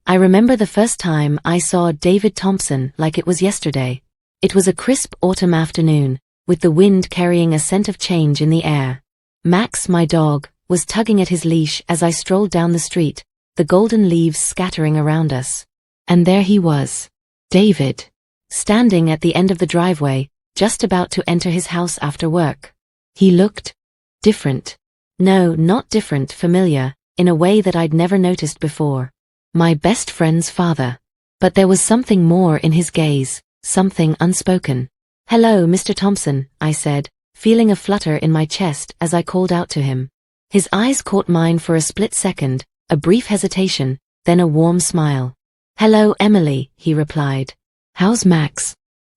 I remember the first time I saw David Thompson like it was yesterday. It was a crisp autumn afternoon, with the wind carrying a scent of change in the air. Max, my dog, was tugging at his leash as I strolled down the street, the golden leaves scattering around us. And there he was, David, standing at the end of the driveway, just about to enter his house after work. He looked different. No, not different, familiar, in a way that I'd never noticed before. My best friend's father. But there was something more in his gaze, something unspoken. "Hello, Mr. Thompson," I said, feeling a flutter in my chest as I called out to him. His eyes caught mine for a split second, a brief hesitation, then a warm smile. "Hello, Emily," he replied. "How's Max?"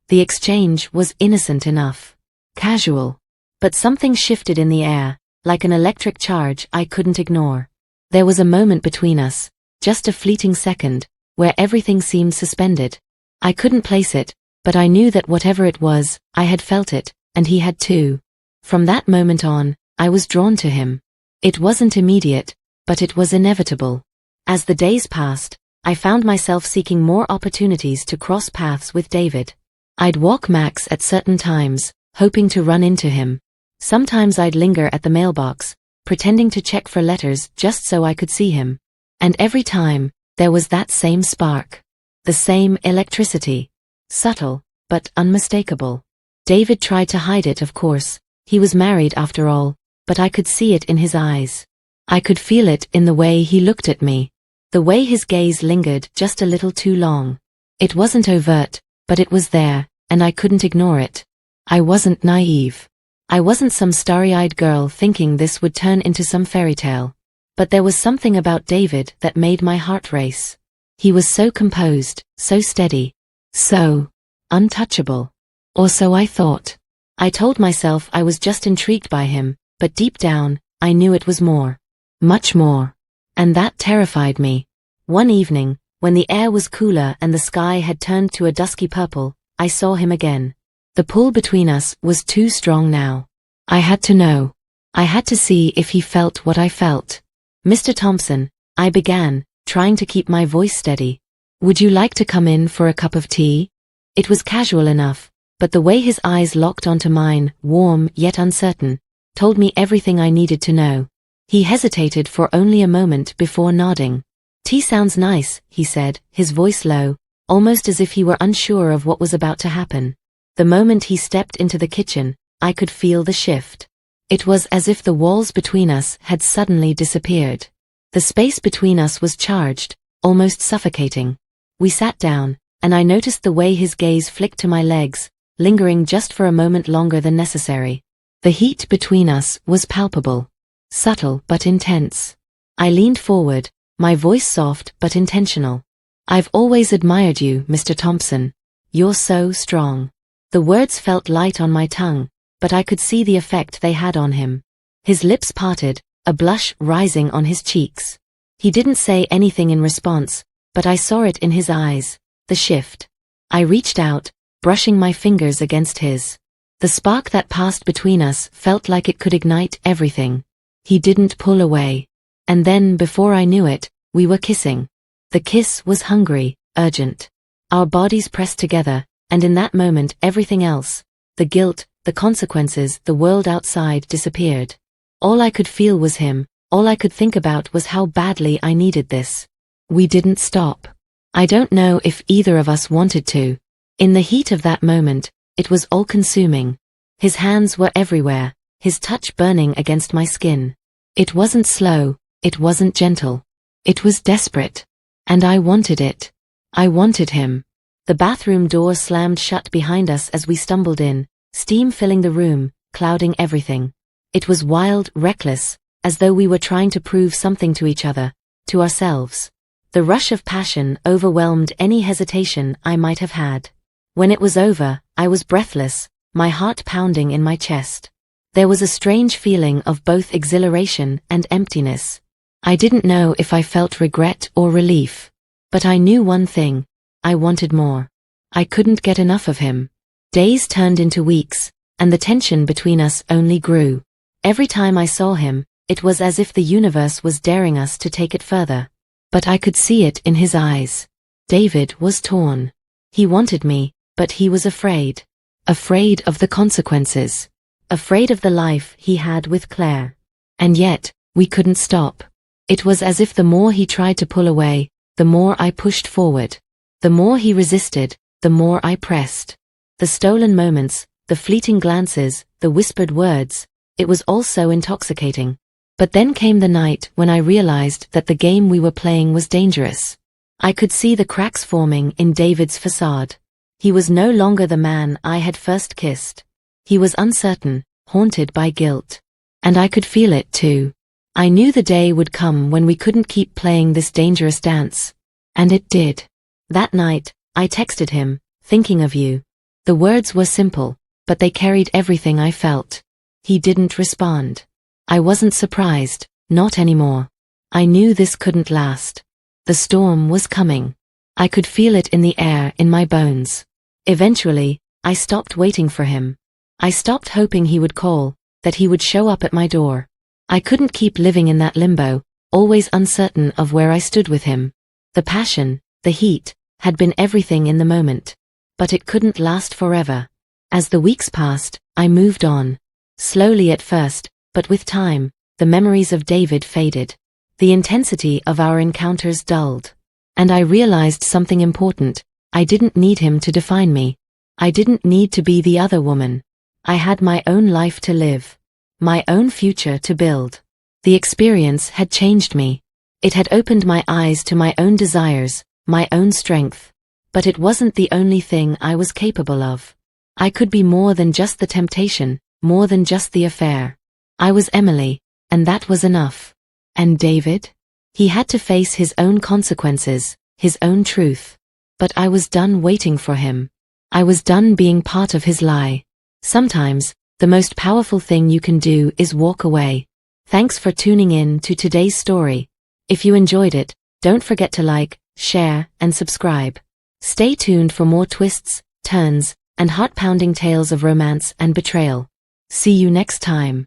The exchange was innocent enough. Casual. But something shifted in the air, like an electric charge I couldn't ignore. There was a moment between us, just a fleeting second, where everything seemed suspended. I couldn't place it, but I knew that whatever it was, I had felt it, and he had too. From that moment on, I was drawn to him. It wasn't immediate, but it was inevitable. As the days passed, I found myself seeking more opportunities to cross paths with David. I'd walk Max at certain times, hoping to run into him. Sometimes I'd linger at the mailbox, pretending to check for letters just so I could see him. And every time, there was that same spark. The same electricity. Subtle, but unmistakable. David tried to hide it, of course. He was married after all, but I could see it in his eyes. I could feel it in the way he looked at me. The way his gaze lingered just a little too long. It wasn't overt, but it was there, and I couldn't ignore it. I wasn't naive. I wasn't some starry-eyed girl thinking this would turn into some fairy tale. But there was something about David that made my heart race. He was so composed, so steady, so untouchable. Or so I thought. I told myself I was just intrigued by him, but deep down, I knew it was more. Much more. And that terrified me. One evening, when the air was cooler and the sky had turned to a dusky purple, I saw him again. The pull between us was too strong now. I had to know. I had to see if he felt what I felt. "Mr. Thompson," I began, trying to keep my voice steady. "Would you like to come in for a cup of tea?" It was casual enough, but the way his eyes locked onto mine, warm yet uncertain, told me everything I needed to know. He hesitated for only a moment before nodding. "Tea sounds nice," he said, his voice low, almost as if he were unsure of what was about to happen. The moment he stepped into the kitchen, I could feel the shift. It was as if the walls between us had suddenly disappeared. The space between us was charged, almost suffocating. We sat down, and I noticed the way his gaze flicked to my legs, lingering just for a moment longer than necessary. The heat between us was palpable. Subtle but intense. I leaned forward, my voice soft but intentional. "I've always admired you, Mr. Thompson. You're so strong." The words felt light on my tongue, but I could see the effect they had on him. His lips parted, a blush rising on his cheeks. He didn't say anything in response, but I saw it in his eyes, the shift. I reached out, brushing my fingers against his. The spark that passed between us felt like it could ignite everything. He didn't pull away. And then, before I knew it, we were kissing. The kiss was hungry, urgent. Our bodies pressed together, and in that moment everything else, the guilt, the consequences, the world outside disappeared. All I could feel was him, all I could think about was how badly I needed this. We didn't stop. I don't know if either of us wanted to. In the heat of that moment, it was all-consuming. His hands were everywhere, his touch burning against my skin. It wasn't slow, it wasn't gentle. It was desperate. And I wanted it. I wanted him. The bathroom door slammed shut behind us as we stumbled in, steam filling the room, clouding everything. It was wild, reckless, as though we were trying to prove something to each other, to ourselves. The rush of passion overwhelmed any hesitation I might have had. When it was over, I was breathless, my heart pounding in my chest. There was a strange feeling of both exhilaration and emptiness. I didn't know if I felt regret or relief. But I knew one thing. I wanted more. I couldn't get enough of him. Days turned into weeks, and the tension between us only grew. Every time I saw him, it was as if the universe was daring us to take it further. but I could see it in his eyes. David was torn. He wanted me, but he was afraid. Afraid of the consequences. Afraid of the life he had with Claire. And yet, we couldn't stop. It was as if the more he tried to pull away, the more I pushed forward. The more he resisted, the more I pressed. The stolen moments, the fleeting glances, the whispered words, it was all so intoxicating. But then came the night when I realized that the game we were playing was dangerous. I could see the cracks forming in David's facade. He was no longer the man I had first kissed. He was uncertain, haunted by guilt. And I could feel it too. I knew the day would come when we couldn't keep playing this dangerous dance. And it did. That night, I texted him, thinking of you. The words were simple, but they carried everything I felt. He didn't respond. I wasn't surprised, not anymore. I knew this couldn't last. The storm was coming. I could feel it in the air in my bones. Eventually, I stopped waiting for him. I stopped hoping he would call, that he would show up at my door. I couldn't keep living in that limbo, always uncertain of where I stood with him. The passion, the heat, had been everything in the moment. But it couldn't last forever. As the weeks passed, I moved on. Slowly at first, but with time, the memories of David faded. The intensity of our encounters dulled. And I realized something important. I didn't need him to define me. I didn't need to be the other woman. I had my own life to live. My own future to build. The experience had changed me. It had opened my eyes to my own desires, my own strength. But it wasn't the only thing I was capable of. I could be more than just the temptation, more than just the affair. I was Emily, and that was enough. And David? He had to face his own consequences, his own truth. But I was done waiting for him. I was done being part of his lie. Sometimes, the most powerful thing you can do is walk away. Thanks for tuning in to today's story. If you enjoyed it, don't forget to like, share, and subscribe. Stay tuned for more twists, turns, and heart-pounding tales of romance and betrayal. See you next time.